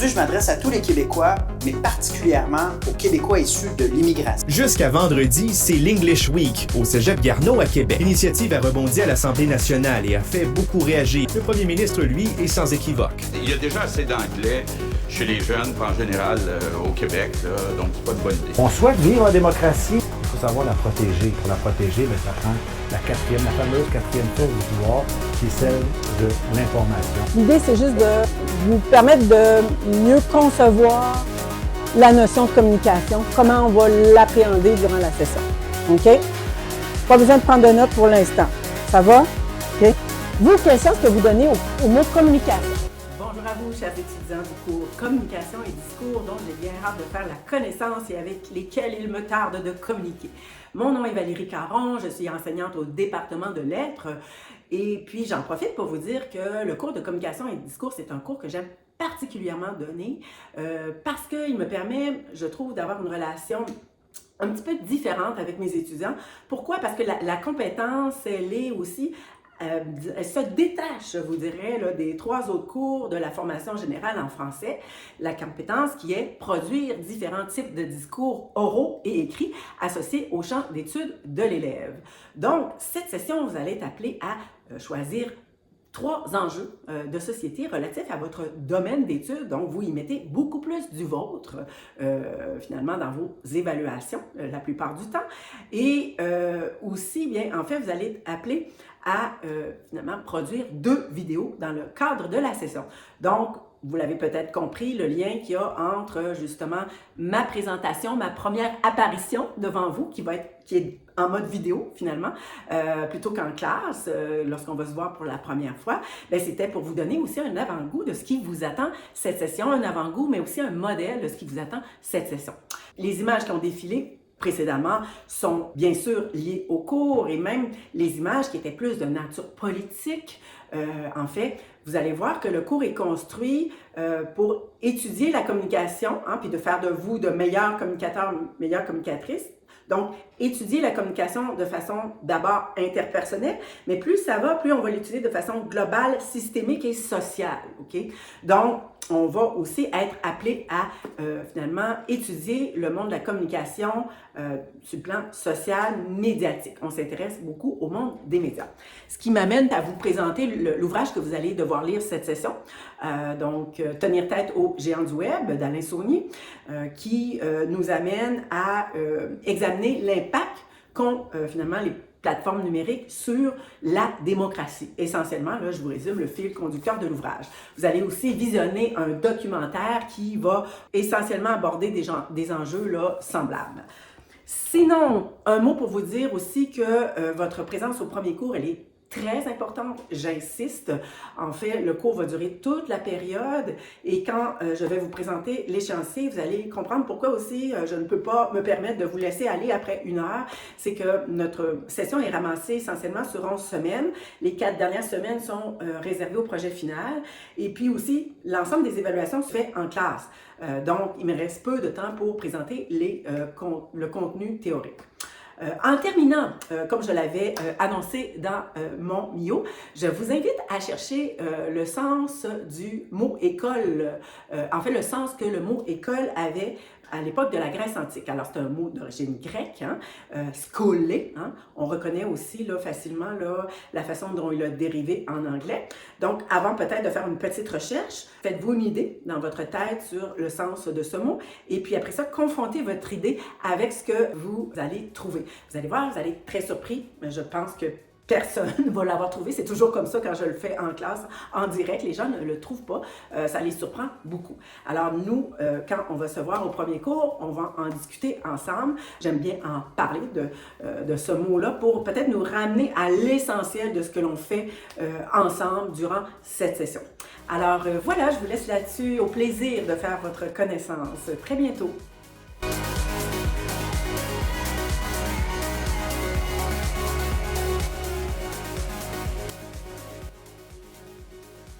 Aujourd'hui, je m'adresse à tous les Québécois, mais particulièrement aux Québécois issus de l'immigration. Jusqu'à vendredi, c'est l'English Week au Cégep Garneau à Québec. L'initiative a rebondi à l'Assemblée nationale et a fait beaucoup réagir. Le premier ministre, lui, est sans équivoque. Il y a déjà assez d'anglais chez les jeunes, en général, au Québec, là, donc c'est pas une bonne idée. On souhaite vivre en démocratie. Il faut savoir la protéger. Pour la protéger, bien, ça prend la fameuse quatrième source du pouvoir, qui est celle de l'information. L'idée, c'est juste de vous permettre de mieux concevoir la notion de communication, comment on va l'appréhender durant la session. OK? Pas besoin de prendre de notes pour l'instant. Ça va? OK? Vous, quel sens que vous donnez au mot communication? Bonjour à vous, chers étudiants du cours Communication et discours, dont j'ai bien hâte de faire la connaissance et avec lesquels il me tarde de communiquer. Mon nom est Valérie Caron, je suis enseignante au département de lettres et puis j'en profite pour vous dire que le cours de Communication et discours, c'est un cours que j'aime particulièrement donner parce qu'il me permet, je trouve, d'avoir une relation un petit peu différente avec mes étudiants. Pourquoi? Parce que la compétence, elle est aussi... elle se détache, je vous dirais, là, des trois autres cours de la formation générale en français. La compétence qui est produire différents types de discours oraux et écrits associés au champ d'études de l'élève. Donc, cette session, vous allez être appelé à choisir trois enjeux de société relatifs à votre domaine d'études. Donc, vous y mettez beaucoup plus du vôtre, finalement, dans vos évaluations, la plupart du temps. Et aussi, bien, en fait, vous allez être appelé à, finalement, produire 2 vidéos dans le cadre de la session. Donc, vous l'avez peut-être compris, le lien qu'il y a entre, justement, ma présentation, ma première apparition devant vous, qui est en mode vidéo, finalement, plutôt qu'en classe, lorsqu'on va se voir pour la première fois, bien, c'était pour vous donner aussi un avant-goût de ce qui vous attend cette session, un avant-goût, mais aussi un modèle de ce qui vous attend cette session. Les images qui ont défilé précédemment sont bien sûr liées au cours et même les images qui étaient plus de nature politique. En fait, vous allez voir que le cours est construit pour étudier la communication, puis de faire de vous de meilleurs communicateurs, meilleures communicatrices. Donc, étudier la communication de façon d'abord interpersonnelle, mais plus ça va, plus on va l'étudier de façon globale, systémique et sociale. OK? Donc, on va aussi être appelé à finalement étudier le monde de la communication sur le plan social, médiatique. On s'intéresse beaucoup au monde des médias. Ce qui m'amène à vous présenter l'ouvrage que vous allez devoir lire cette session. Donc, Tenir tête aux géants du web d'Alain Saunier, qui nous amène à examiner l'impact qu'ont finalement les plateformes numériques sur la démocratie. Essentiellement, là, je vous résume le fil conducteur de l'ouvrage. Vous allez aussi visionner un documentaire qui va essentiellement aborder des enjeux là, semblables. Sinon, un mot pour vous dire aussi que votre présence au premier cours, elle est très importante, j'insiste. En fait, le cours va durer toute la période et quand je vais vous présenter l'échéancier, vous allez comprendre pourquoi aussi je ne peux pas me permettre de vous laisser aller après 1 heure. C'est que notre session est ramassée essentiellement sur 11 semaines. Les 4 dernières semaines sont réservées au projet final et puis aussi, l'ensemble des évaluations se fait en classe. Donc, il me reste peu de temps pour présenter le contenu théorique. En terminant, comme je l'avais annoncé dans mon MIO, je vous invite à chercher le sens du mot école, en fait le sens que le mot école avait à l'époque de la Grèce antique. Alors c'est un mot d'origine grecque, skolé, on reconnaît aussi là, facilement là, la façon dont il a dérivé en anglais. Donc avant peut-être de faire une petite recherche, faites-vous une idée dans votre tête sur le sens de ce mot et puis après ça, confrontez votre idée avec ce que vous allez trouver. Vous allez voir, vous allez être très surpris, mais je pense que personne ne va l'avoir trouvé. C'est toujours comme ça quand je le fais en classe, en direct. Les gens ne le trouvent pas. Ça les surprend beaucoup. Alors nous, quand on va se voir au premier cours, on va en discuter ensemble. J'aime bien en parler de ce mot-là pour peut-être nous ramener à l'essentiel de ce que l'on fait ensemble durant cette session. Alors voilà, je vous laisse là-dessus. Au plaisir de faire votre connaissance. Très bientôt.